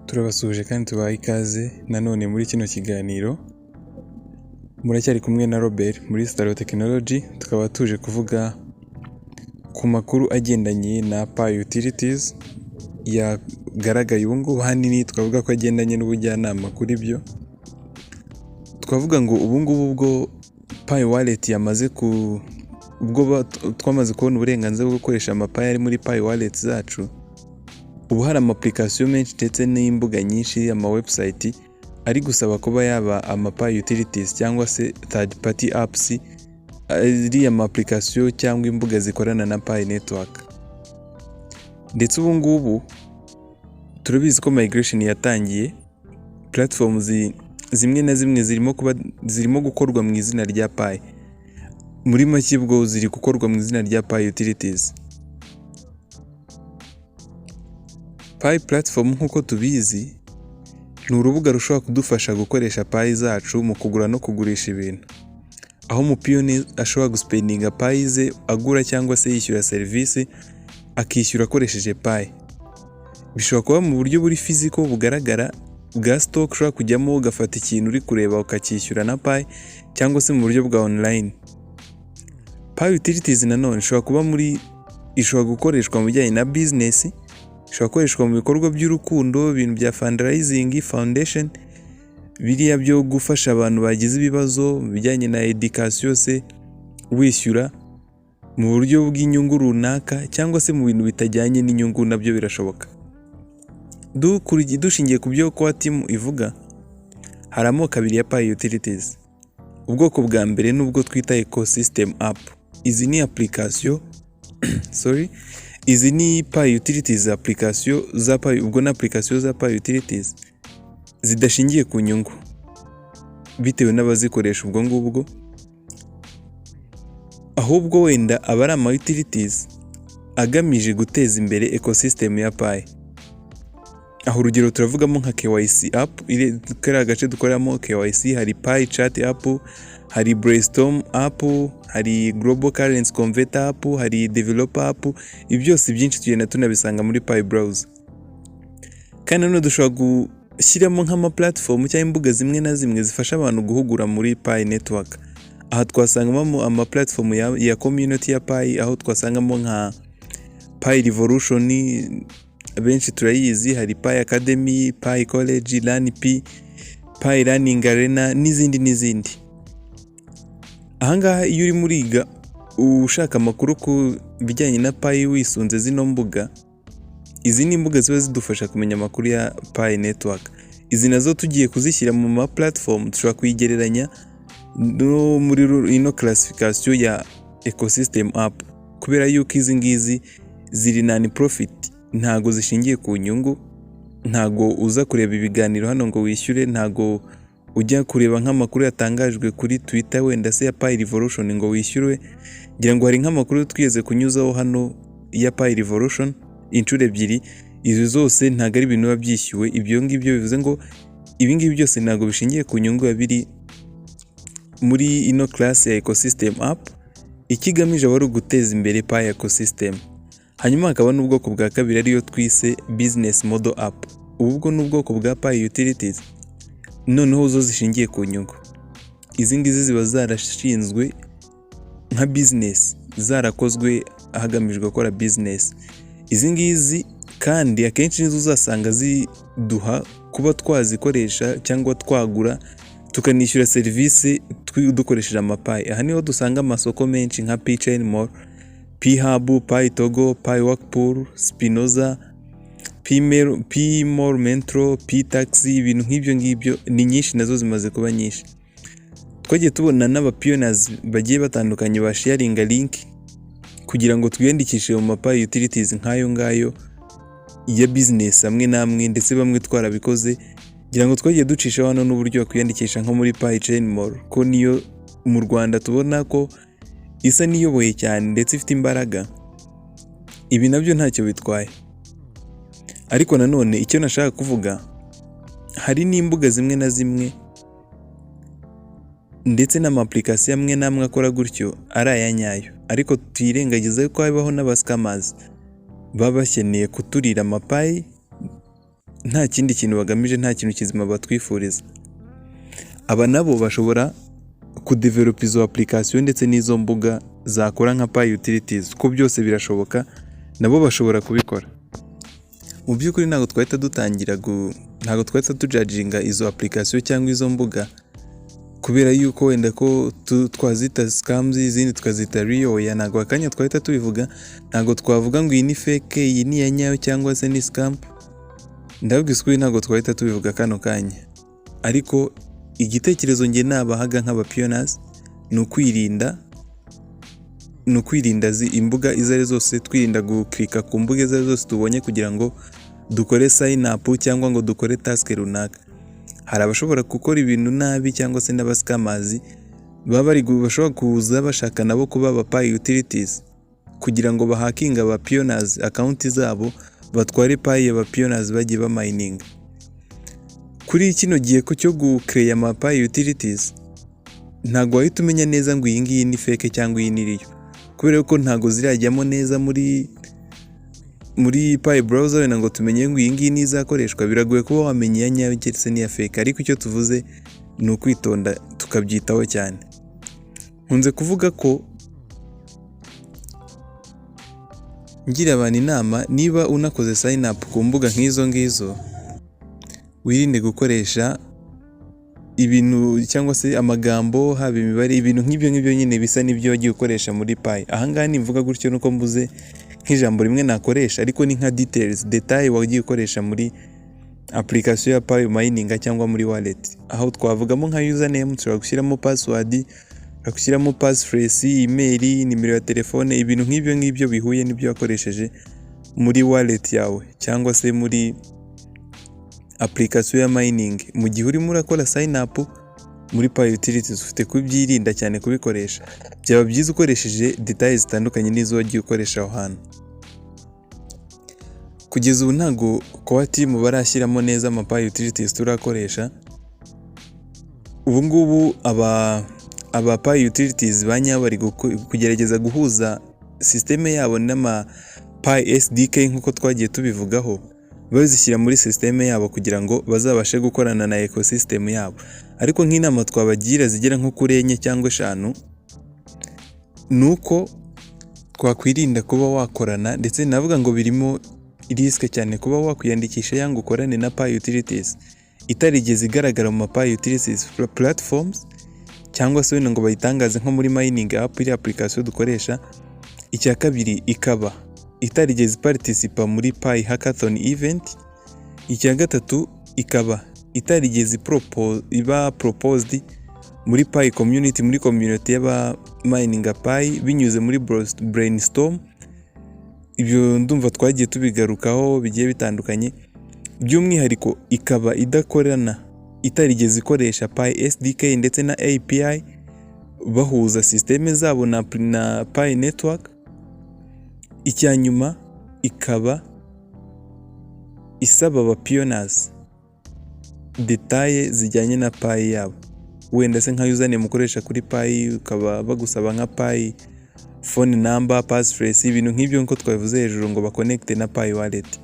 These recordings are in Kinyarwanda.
Turabasuhuje kandi tubaha ikaze nanone muri kino kiganiro. Muracyari kumwe na Robert muri Staro Technology, tukaba tuje kuvuga ku makuru agendanye na Pi Utilities yagaragaye ubu ngubu. Ahanini twavuga ko agendanye n'ubujyanama kuri byo. Twavuga ngo ubu ngubu ubwo Pi Wallet yamaze twamaze kubona uburenganzira bwo gukoresha amapayi ari muri Pi Wallet zacu. Ubu hari ama-application menshi ndetse n'imbuga nyinshi, ama-website ari gusaba kuba yaba ama-Pi Utilities cyangwa se third party apps ari ama-application cyangwa imbuga zikorana na Pi Network. Ndetse ubu ngubu turabizi ko migration yatangiye, platforms zimwe na zimwe zirimo gukorwa mu izina rya Pi. Muri make bwo ziri gukorwa mu izina rya Pi Utilities. Pi platform nk'uko tubizi ni urubuga rushobora kudufasha gukoresha Pi zacu mu kugura no kugurisha ibintu, aho umupiyoni ashobora guspendinga Pi ze agura cyangwa se yishyura serivisi, akishyura akoresheje Pi. Bishobora kuba mu buryo buri physical bugaragara bwa stock, ushobora kujyamo ugafata ikintu uri kureba ukacyishyura na Pi, cyangwa se mu buryo bwa online. Pi Utilities nanone ishobora gukoreshwa mu bijyanye na business, ishobora gukoreshwa mu bikorwa by'urukundo, ibintu bya fundraising, foundation, biriya byo gufasha abantu bagize ibibazo bijyanye na education se wishyura mu buryo bw'inyungu runaka, cyangwa se mu bintu bitajyanye n'inyungu nabyo birashoboka. Dushingiye ku byo kwa team ivuga, hari amoko abiri ya Pi Utilities. Ubwoko bwa mbere n'ubwo twita ecosystem app. Izi ni application izi ni Pi Utilities application za Pi, ubwo na application za Pi Utilities zidashingiye ku nyungu bitewe n'abazikoresha ubwo ngubwo, ahubwo wenda aba ari ama utilities agamije guteza imbere ecosystem ya Pi. Aho urugero turavugamo nka KYC app, kariya gace dukoreramo KYC, hari Pi chat app, hari brainstorm app, hari global currency converter app, hari developer app. Ibi byose byinshi tugenda tunabisanga muri Pi browser. Kandi nanone dushobora gushyiramo nk'ama platform cyangwa imbuga zimwe na zimwe zifasha abantu guhugura muri Pi network. Aha twasangamo ama platform ya community ya Pi, aho twasangamo nka Pi Revolution, benshi turayizi, hari Pi Academy, Pi College, Pi Learning Arena n'izindi. Ahangaha iyo uri muriga ushaka amakuru ku bijyanye na Pi wisunze zino mbuga, izi ni imbuga ziba zidufasha kumenya amakuru ya Pi network. Izi nazo tugiye kuzishyira mu ma platform, dushobora kuyigereranya no muri ino classification ya ecosystem app, kubera yuko izi ngizi ziri non profit, ntago zishingiye ku nyungu, ntago uza kureba ibiganiro hano ngo wishyure, ntago ujya kureba nk'amakuru yatangajwe kuri Twitter wenda se ya Pi Revolution ngo wishyure. Ngira ngo hari nk'amakuru twigeze kunyuzaho hano ya Pi Revolution inshuro ebyiri, izo zose ntago ari ibintu biba byishyuwe. Ibyo ngibyo bivuze ngo ibi ngibi byose ntago bishingiye ku nyungu, biri muri ino class ya ecosystem app. Ikigamije aba ari uguteza imbere Pi ecosystem. Hanyuma hakaba n'ubwoko bwa kabiri ariyo twise business model app. Ubwo n'ubwoko bwa Pi Utilities noneho zo zishingiye ku nyungu. Izi ngizi ziba zarashinzwe nka business, zarakozwe hagamijwe gukora business. Izi ngizi kandi akenshi nizo uzasanga ziduha kuba twazikoresha cyangwa twagura tukanishyura serivisi dukoresheje amapayi. Aha niho dusanga amasoko menshi nka Pi Chain Mall, Pi Hub, Pi Togo, Pi Workpool, Spinoza, Pi Mall Metro, Pi Taxi. Ibintu nk'ibyo ngibyo ni nyinshi, nazo zimaze kuba nyinshi. Twagiye tubona n'aba-pioneers bagiye batandukanye ba sharinga link kugira ngo twiyandikishe mu Pi Utilities nk'ayo ngayo ya business amwe namwe, ndetse bamwe twarabikoze. Ngira ngo twagiye ducisha hano n'uburyo kwiyandikisha nko muri Pi Chain Mall, ko niyo mu Rwanda tubona ko isa niyoboye cyane ndetse ifite imbaraga. Ibi nabyo ntacyo bitwaye, ariko nanone icyo nashaka kuvuga, hari n'imbuga zimwe na zimwe ndetse n'ama-application amwe namwe akora gutyo ari aya nyayo, ariko twirengagiza ko habaho n'aba scammers baba bakeneye kuturira amapayi nta kindi kintu bagamije, nta kintu kizima batwifuriza. Aba nabo bashobora kudevelopa izo application ndetse n'izo mbuga zakora nka Pi utilities, ko byose birashoboka, nabo bashobora kubikora. Mu by'ukuri ntabwo twahita tujudginga izo application cyangwa izo mbuga kubera yuko wenda ko twazita scams, izindi tukazita real. Ya ntabwo akanya twahita tubivuga, ntabwo twavuga ngo iyi ni fake, iyi ni iya nyayo cyangwa se ni scam. Ndabwiswe ntabwo twahita tubivuga kano kanya, ariko igitekerezo nge nabahaga nk'abapioneers ni ukwirinda imbuga izo ari zose, twirinda guklika ku mbuga izo ari zose tubonye kugira ngo dukore sign up cyangwa ngo dukore task runaka. Hari abashobora gukora ibintu nabi cyangwa se n'abascammers bashobora kuza bashaka nabo kuba aba Pi utilities kugira ngo bahakinga aba pioneers account zabo, batware Pi aba pioneers bagiye ba mining. Kuri kino gihe ko cyo gucreate ama Pi utilities, ntago wahita umenya neza ngo iyi ngiyi ni fake cyangwa iyi ni real, kubera ko ntago zirajyamo neza muri Pi browser ngo tumenye ngo iyi ngiyi ni izakoreshwa. Biragoye kuba wamenya iya nyayo ndetse n'iya fake, ariko icyo tuvuze ni ukwitonda tukabyitaho cyane. Nkunze kuvuga ko ngira abantu inama, niba unakoze sign up ku mbuga nk'izo ngizo, wirinde gukoresha ibintu cyangwa se amagambo, haba imibare, ibintu nk'ibyo nyine bisa n'ibyo wagiye ukoresha muri Pi. Ahangaha nimvuga gutyo nuko mbuze nk'ijambo rimwe nakoresha, ariko ni nka detail wagiye ukoresha muri application ya Pi mining cyangwa muri wallet. Aho twavugamo nka username, tushobora gushyiramo password, gushyiramo passphrase, email, nimero ya telefone, ibintu nk'ibyo bihuye n'ibyo wakoresheje muri wallet yawe cyangwa se muri application ya mining. Mu gihe urimo urakora sign up muri Pi utilities, ufite kubyirinda cyane kubikoresha. Byaba byiza ukoresheje details zitandukanye n'izo wagiye ukoresha aho hantu. Kugeza ubu ntago kwa team barashyiramo neza ama Pi utilities turakoresha. Ubu ngubu aba Pi utilities banya bari kugerageza guhuza systeme yabo n'ama Pi SDK nkuko twagiye tubivugaho, bazishyira muri systeme yabo kugira ngo bazabashe gukorana na ecosystem yabo. Ariko nk'inama twabagira zigera nko kuri 4 cyangwa 5, nuko twakwirinda kuba wakorana, ndetse navuga ngo birimo risk cyane kuba wakwiyandikisha yanga ukorane na Pi utilities itarigeze igaragara mu Pi utilities platforms, cyangwa se wenda ngo bayitangaze nko muri mining app, iri application dukoresha. Icya kabiri, ikaba itarigeze participa muri Pi hackathon event. Icya gatatu, ikaba itarigeze proposed muri Pi community, muri community y'aba mining Pi binyuze muri brainstorm. Ibyo ndumva twagiye tubigarukaho bigiye bitandukanye. By'umwihariko ikaba itarigeze ikoresha Pi SDK ndetse na API bahuza systeme zabo na Pi network. Icyanyuma, ikaba isaba aba pioneers detail zijyanye na Pi yabo, wenda se nka username mukoresha kuri Pi, ukaba bagusaba nka Pi phone number, passphrase, ibintu nk'ibyo nko twavuze hejuru ngo baconnecte na Pi wallet.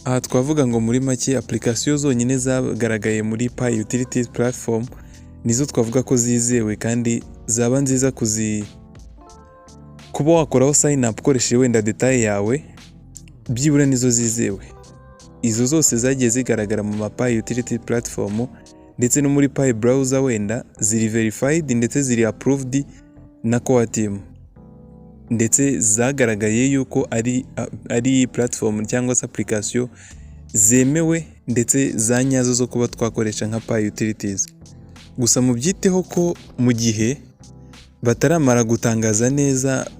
Aha twavuga ngo muri make application zonyine zagaragaye muri Pi utilities platform nizo twavuga ko zizewe kandi zaba nziza kuba wakoraho sign up ukoresheje wenda detail yawe, byibura nizo zizewe. Izo zose zagiye zigaragara mu Pi utility platform ndetse no muri Pi browser, wenda ziri verified ndetse ziri approved na core team, ndetse zagaragaye yuko ari platform cyangwa se application zemewe ndetse za nyazo zo kuba twakoresha nka Pi utilities. Gusa mu byiteho ko mu gihe bataramara gutangaza neza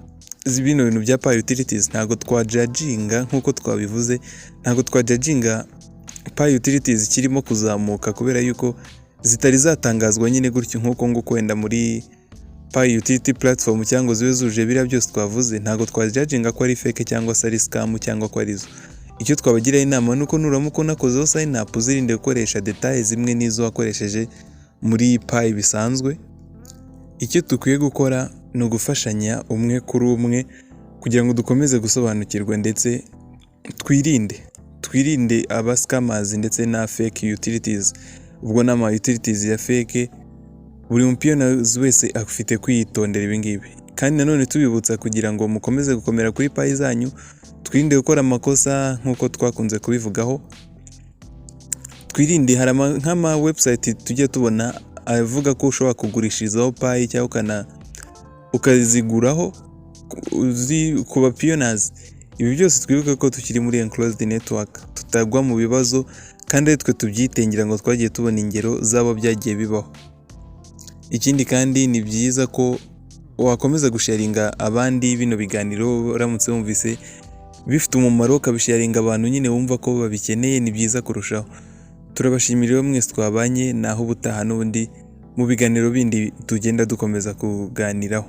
bino bintu bya Pi utilities, ntago twajudginga nkuko twabivuze, ntago twajudginga Pi utilities kirimo kuzamuka kubera yuko zitari zatangazwa nyine gutyo nkuko ngo kwenda muri Pi utility platform cyangwa ziwe zuje bira byose twavuze. Ntago twajudginga ko ari fake cyangwa se ari scam cyangwa ko ari zo. Icyo twabagira inama nuko nuramuko nakozeho sign up uzirinde gukoresha details zimwe n'izo wakoresheje muri Pi bisanzwe. Icyo tukwiye gukora ni ugufashanya umwe kuri umwe kugira ngo dukomeze gusobanukirwa ndetse twirinde twirinde aba scammers ndetse na fake utilities. Ubwo n'ama utilities ya fake buri mupiyoners wese afite kwitondera ibi ngibi. Kandi nanone tubibutsa kugira ngo mukomeze gukomera kuri payi zanyu, twirinde gukora amakosa nk'uko twakunze kubivugaho. Twirinde hari nk'ama website tujya tubona avuga ko ushobora kugurishirizaho payi cyangwa ukaziguraho ku ba piyoners. Ibi byose twibuke ko tukiri muri enclosed network, tutagwa mu bibazo kandi ari twe tubyitengera ngo twagiye tubona ingero z'abo byagiye bibaho. Ikindi kandi ni byiza ko wakomeza gusharinga abandi bino biganiro, uramutse wumvise bifite umumaro ukabisharinga abantu nyine wumva ko babikeneye, ni byiza kurushaho. Turabashimira mwese twabanye, naho ubutaha n'ubundi mu biganiro bindi tugenda dukomeza kuganiraho.